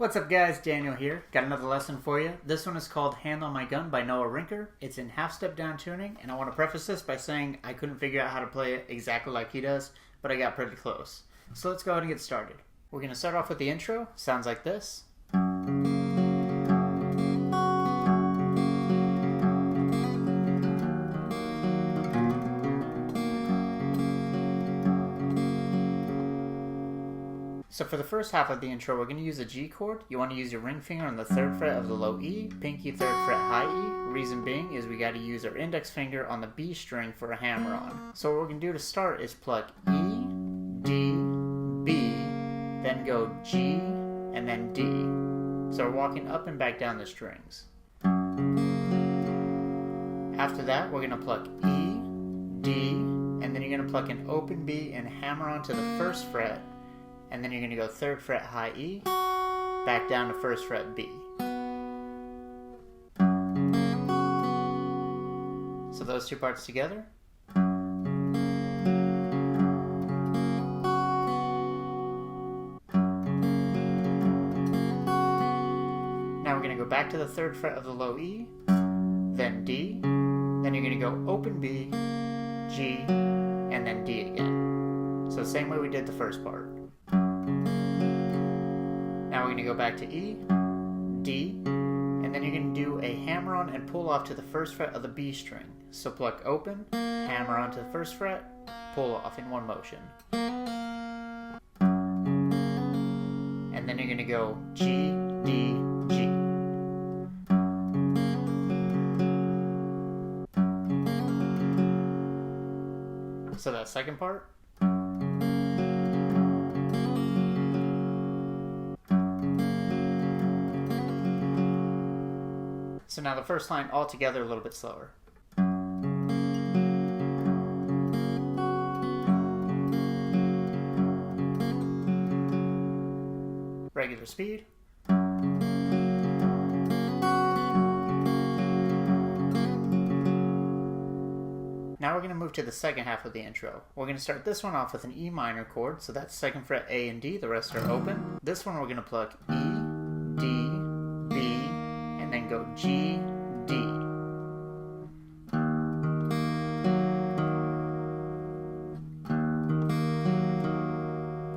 What's up guys, Daniel here. Got another lesson for you. This one is called Hand on My Gun by Rinker. It's in half-step down tuning, and I want to preface this by saying I couldn't figure out how to play it exactly like he does, but I got pretty close. So let's go ahead and get started. We're going to start off with the intro. Sounds like this. So for the first half of the intro, we're going to use a G chord. You want to use your ring finger on the 3rd fret of the low E, pinky 3rd fret high E. Reason being is we got to use our index finger on the B string for a hammer on. So what we're going to do to start is pluck E, D, B, then go G, and then D. So we're walking up and back down the strings. After that, we're going to pluck E, D, and then you're going to pluck an open B and hammer onto the 1st fret. And then you're going to go 3rd fret high E, back down to 1st fret B. So those two parts together. Now we're going to go back to the 3rd fret of the low E, then D, then you're going to go open B, G, and then D again. So same way we did the first part. Now we're going to go back to E, D, and then you're going to do a hammer on and pull off to the 1st fret of the B string. So pluck open, hammer on to the 1st fret, pull off in one motion. And then you're going to go G, D, G. So that second part. So now the first line all together a little bit slower. Regular speed. Now we're going to move to the second half of the intro. We're going to start this one off with an E minor chord, so that's 2nd fret A and D, the rest are open. This one we're going to pluck E, D, B, and then go G, D.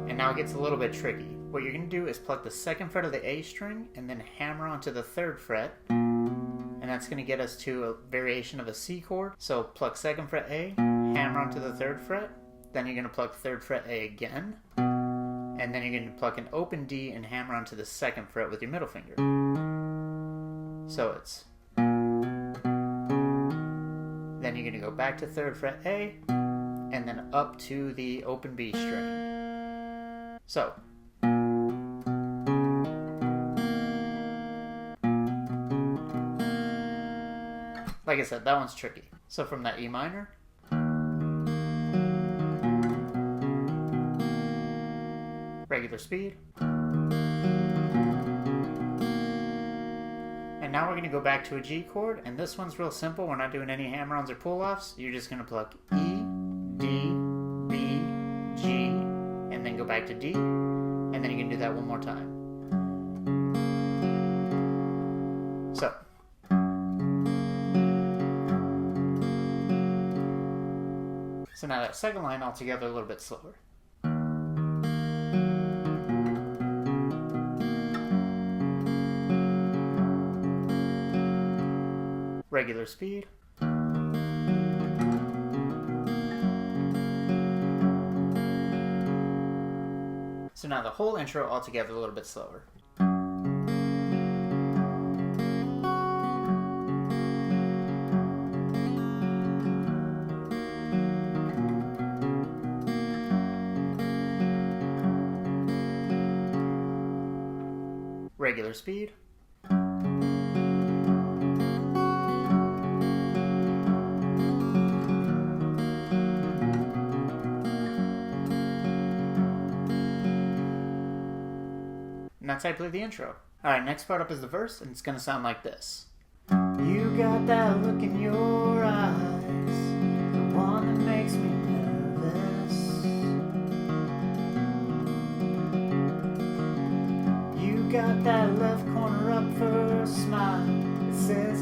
And now it gets a little bit tricky. What you're going to do is pluck the 2nd fret of the A string and then hammer onto the 3rd fret. And that's going to get us to a variation of a C chord. So pluck 2nd fret A, hammer onto the 3rd fret. Then you're going to pluck 3rd fret A again. And then you're going to pluck an open D and hammer onto the 2nd fret with your middle finger. So it's. Then you're going to go back to 3rd fret A, and then up to the open B string. So. Like I said, that one's tricky. So from that E minor. Regular speed. And now we're going to go back to a G chord, and this one's real simple. We're not doing any hammer-ons or pull-offs. You're just going to pluck E, D, B, G, and then go back to D, and then you can do that one more time. So. So now that second line all together a little bit slower. Regular speed. So now the whole intro all together a little bit slower. Regular speed. And that's how I play the intro. Alright, next part up is the verse, and it's going to sound like this. You got that look in your eyes, the one that makes me nervous. You got that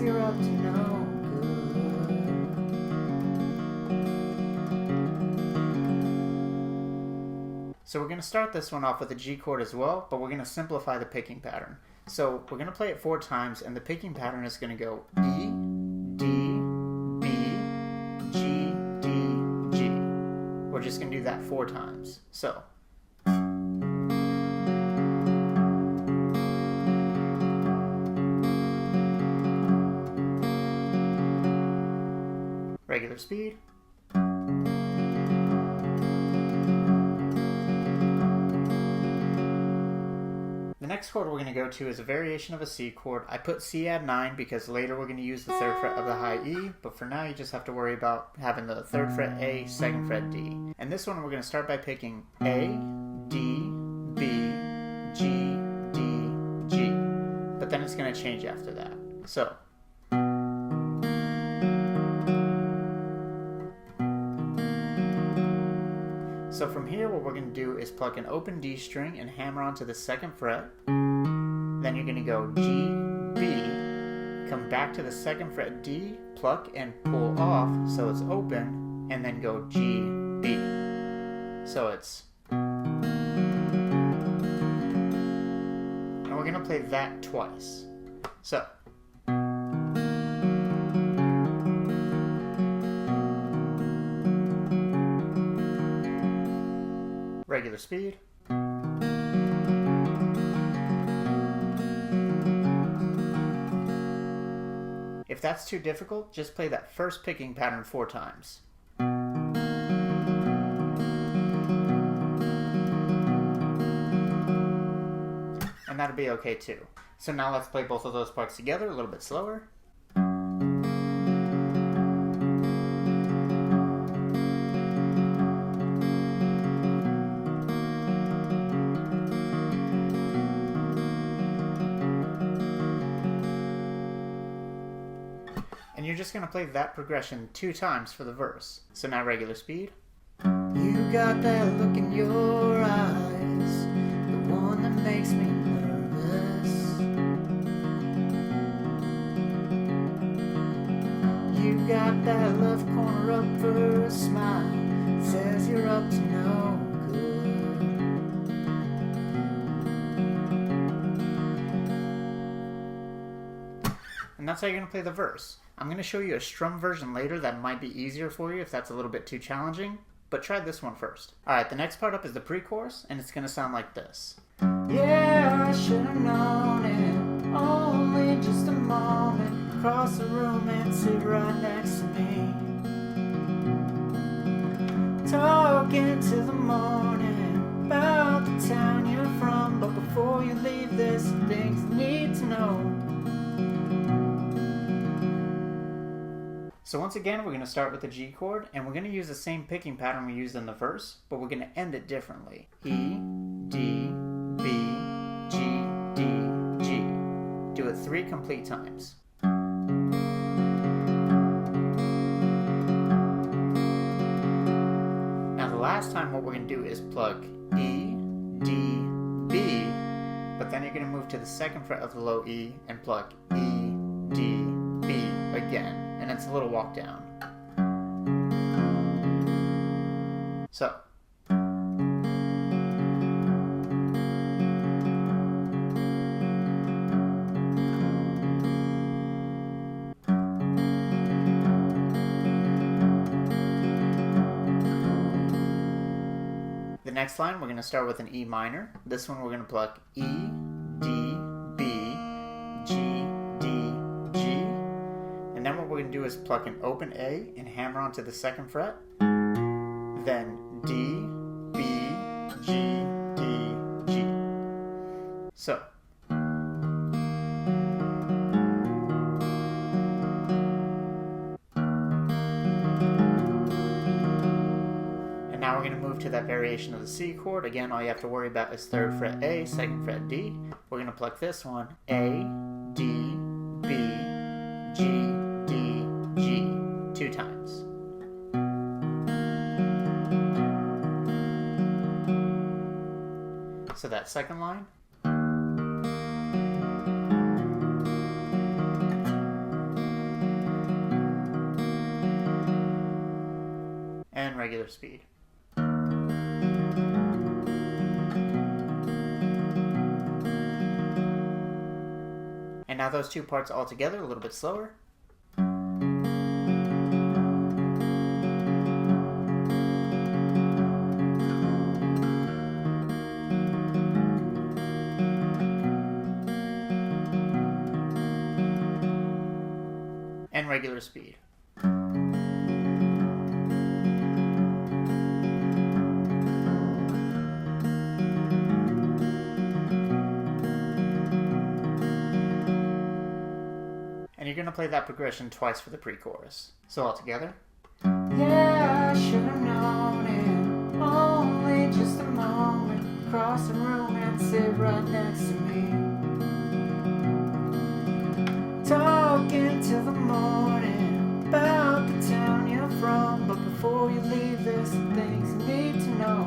you're up to no good. So we're going to start this one off with a G chord as well, but we're going to simplify the picking pattern. So we're going to play it 4 times, and the picking pattern is going to go E, D, B, G, D, G. We're just going to do that 4 times. So regular speed. The next chord we're going to go to is a variation of a C chord. I put C add 9 because later we're going to use the 3rd fret of the high E, but for now you just have to worry about having the 3rd fret A, 2nd fret D. And this one we're going to start by picking A, D, B, G, D, G. But then it's going to change after that. So from here, what we're going to do is pluck an open D string and hammer onto the 2nd fret. Then you're going to go G, B, come back to the 2nd fret D, pluck and pull off so it's open, and then go G, B. So it's... And we're going to play that twice. So... regular speed. If that's too difficult, just play that first picking pattern 4 times. And that'll be okay too. So now let's play both of those parts together a little bit slower. And you're just going to play that progression 2 times for the verse. So now regular speed. You got that look in your eyes, the one that makes me nervous. You got that left corner up for a smile, says you're up to no good. And that's how you're going to play the verse. I'm going to show you a strum version later that might be easier for you if that's a little bit too challenging, but try this one first. Alright, the next part up is the pre-chorus, and it's going to sound like this. Yeah, I should have known it, only just a moment, cross the room and sit right next to me. Talking till the morning about the town you're from, but before you leave there's some things you need to know. So once again, we're going to start with the G chord, and we're going to use the same picking pattern we used in the verse, but we're going to end it differently. E, D, B, G, D, G. Do it 3 complete times. Now the last time what we're going to do is pluck E, D, B, but then you're going to move to the 2nd fret of the low E and pluck E, D, B again. And it's a little walk down. So. The next line, we're going to start with an E minor. This one we're going to pluck E, D, B, G, D, G. And then what we're going to do is pluck an open A and hammer onto the 2nd fret. Then D, B, G, D, G. So. And now we're going to move to that variation of the C chord. Again, all you have to worry about is 3rd fret A, 2nd fret D. We're going to pluck this one. A, D, B, G, 2 times. So that second line. regular speed. And now those two parts all together, a little bit slower. And regular speed. And you're going to play that progression twice for the pre-chorus. So all together. Yeah, I should have known it. Only just a moment. Cross the room and sit right next to me. Talking till the morning about the town you're from. But before you leave, there's some things you need to know.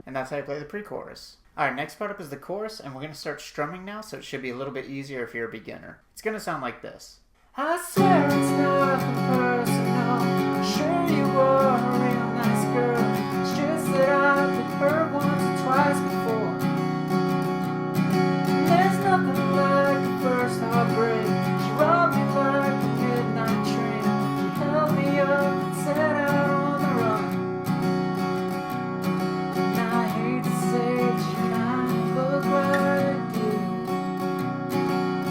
And that's how you play the pre-chorus. Alright, next part up is the chorus, and we're going to start strumming now, so it should be a little bit easier if you're a beginner. It's going to sound like this. I swear it's nothing personal. Sure you are a real nice girl. It's just that I've been hurt once or twice before. And there's nothing like the first heartbreak. She robbed me like a midnight train. She held me up and set out on the run. And I hate to say that you might look like you.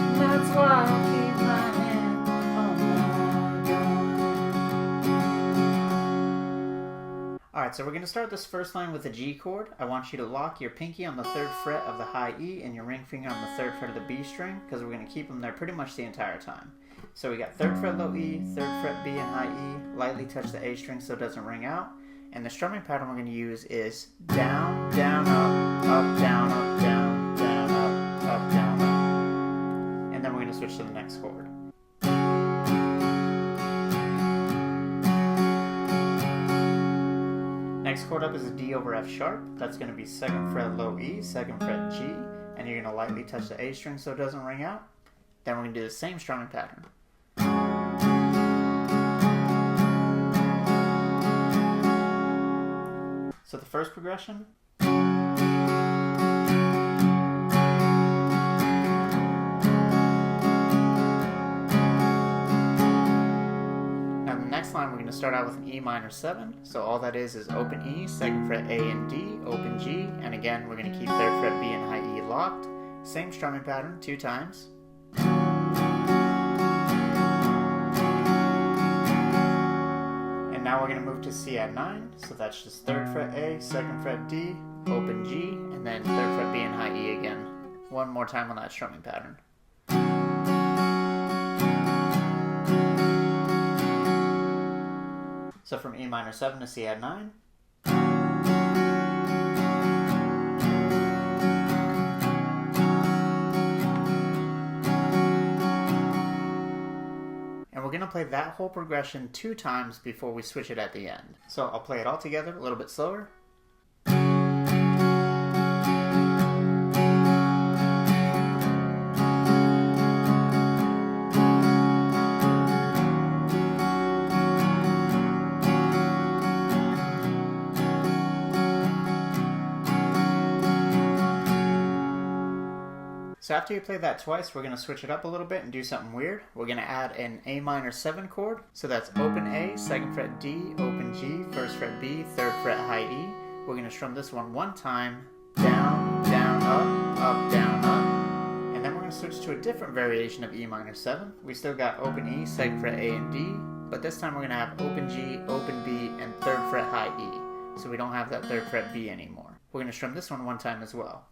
And that's why I keep my hand on my gun. Alright, so we're going to start this first line with the G chord. I want you to lock your pinky on the 3rd fret of the high E and your ring finger on the 3rd fret of the B string, because we're going to keep them there pretty much the entire time. So we got 3rd fret low E, 3rd fret B and high E, lightly touch the A string so it doesn't ring out. And the strumming pattern we're going to use is down, down, up, up, down, up, down, down, up, down, up. And then we're going to switch to the next chord. Next chord up is a D over F sharp. That's going to be 2nd fret low E, 2nd fret G, and you're going to lightly touch the A string so it doesn't ring out. Then we're going to do the same strumming pattern. So the first progression. Now the next line we're going to start out with an E minor 7. So all that is open E, 2nd fret A and D, open G, and again we're going to keep 3rd fret B and high E locked. Same strumming pattern 2 times. Now we're going to move to C add 9, so that's just 3rd fret A, 2nd fret D, open G, and then 3rd fret B and high E again. One more time on that strumming pattern. So from E minor 7 to C add 9. And we're going to play that whole progression 2 times before we switch it at the end. So I'll play it all together a little bit slower. So after you play that twice, we're going to switch it up a little bit and do something weird. We're going to add an A minor 7 chord. So that's open A, 2nd fret D, open G, 1st fret B, 3rd fret high E. We're going to strum this one time. Down, down, up, down, up. And then we're going to switch to a different variation of E minor 7. We still got open E, 2nd fret A and D. But this time we're going to have open G, open B, and 3rd fret high E. So we don't have that 3rd fret B anymore. We're going to strum this one time as well.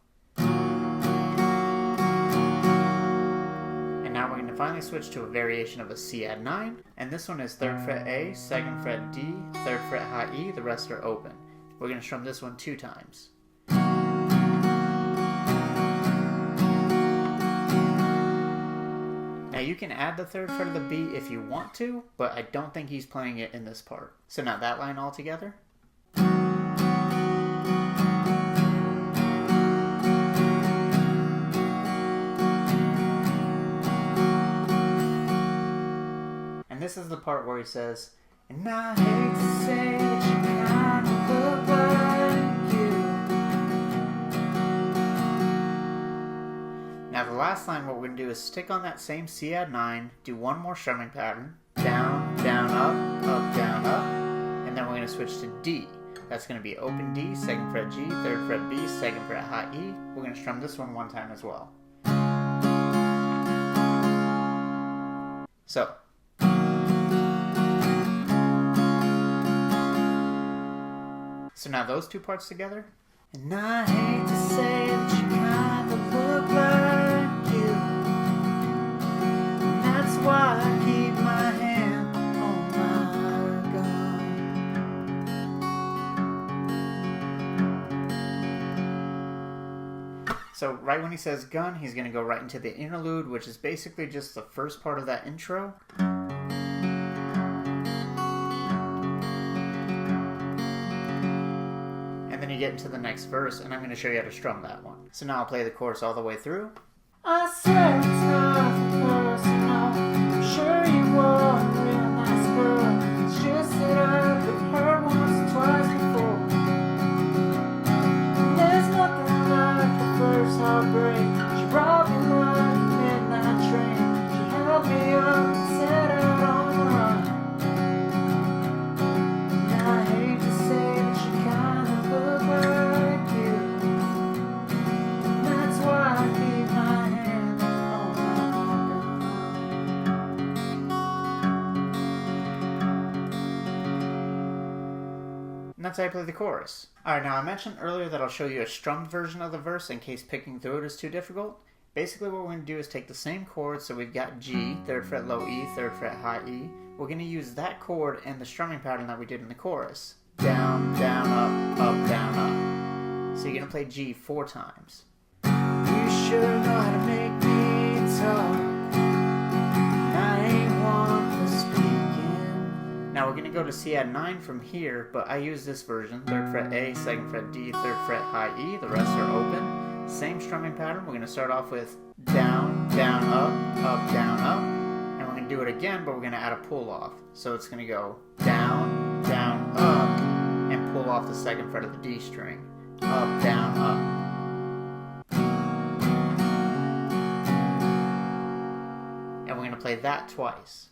Now we're going to finally switch to a variation of a C add 9, and this one is 3rd fret A, 2nd fret D, 3rd fret high E, the rest are open. We're going to strum this one 2 times. Now you can add the 3rd fret of the B if you want to, but I don't think he's playing it in this part. So now that line all together. this is the part where he says, and I hate to say that you kind of look like you. Now the last line, what we're going to do is stick on that same C add 9, do one more strumming pattern, down, down, up, down, up, and then we're going to switch to D. That's going to be open D, 2nd fret G, 3rd fret B, 2nd fret high E. We're going to strum this one time as well. So. So now those two parts together. And I hate to say that you kind of look like you. And that's why I keep my hand on my gun. So right when he says gun, he's going to go right into the interlude, which is basically just the first part of that intro. You get into the next verse, and I'm going to show you how to strum that one. So now I'll play the chorus all the way through. I swear it's nothing personal. I'm sure you are a real nice girl. It's just that I've been hurt once or twice before. And there's nothing like the first heartbreak. She brought me like a midnight train. She held me up and set out on the run. And I hate to say that she kind of look like you. And that's why I keep my hand on my gun. And that's how I play the chorus. Alright, now I mentioned earlier that I'll show you a strummed version of the verse in case picking through it is too difficult. Basically what we're going to do is take the same chord, so we've got G, 3rd fret low E, 3rd fret high E. We're going to use that chord and the strumming pattern that we did in the chorus. Down, down, up, down, up. So you're going to play G 4 times. You sure know how to make me talk. I ain't one for speaking. Now we're going to go to C add 9 from here, but I use this version. 3rd fret A, 2nd fret D, 3rd fret high E. The rest are open. Same strumming pattern. We're going to start off with down, down, up, down, up. And we're going to do it again, but we're going to add a pull off. So it's going to go down, down, up, and pull off the 2nd fret of the D string. Up, down, up. And we're going to play that twice.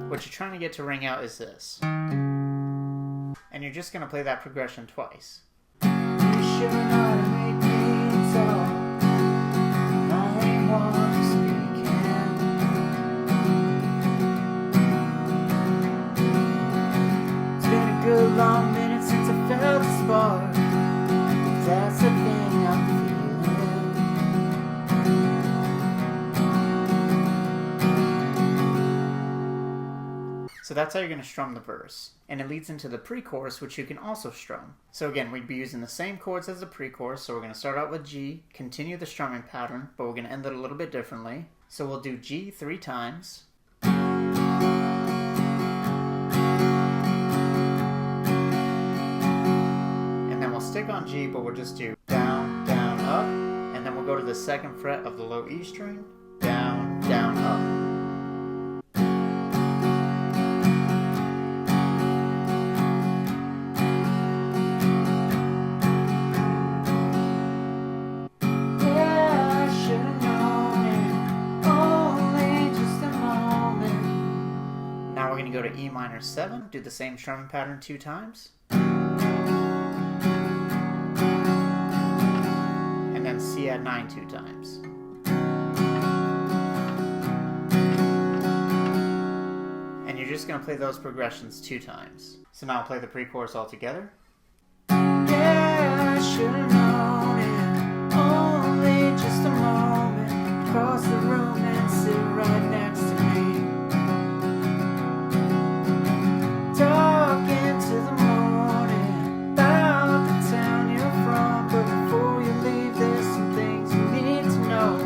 What you're trying to get to ring out is this. And you're just going to play that progression twice. You sure know how to make me talk. I ain't one for speaking. It's been a good long minute since I felt a spark. That's the thing I'm feeling. So that's how you're going to strum the verse. And it leads into the pre-chorus, which you can also strum. So again, we'd be using the same chords as the pre-chorus. So we're going to start out with G, continue the strumming pattern, but we're going to end it a little bit differently. So we'll do G 3 times. And then we'll stick on G, but we'll just do down, down, up. And then we'll go to the 2nd fret of the low E string. Down, down, up. Go to E minor 7, do the same strumming pattern 2 times. And then C add 9 2 times. And you're just going to play those progressions 2 times. So now I'll play the pre-chorus all together. Yeah, I should've known it. Only just a moment. Across the room and sit right next to me. Talking to the morning about the town you're from, but before you leave there's some things you need to know.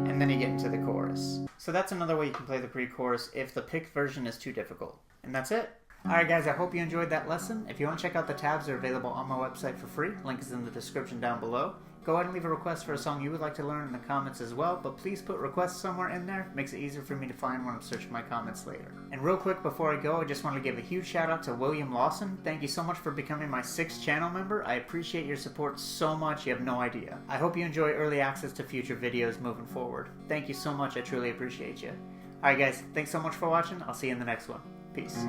And then you get into the chorus. So that's another way you can play the pre-chorus if the picked version is too difficult. And that's it. Alright guys, I hope you enjoyed that lesson. If you want to check out the tabs, they're available on my website for free. Link is in the description down below. Go ahead and leave a request for a song you would like to learn in the comments as well, but please put requests somewhere in there. It makes it easier for me to find when I'm searching my comments later. And real quick before I go, I just want to give a huge shout out to William Lawson. Thank you so much for becoming my 6th channel member. I appreciate your support so much, you have no idea. I hope you enjoy early access to future videos moving forward. Thank you so much, I truly appreciate you. Alright guys, thanks so much for watching. I'll see you in the next one. Peace.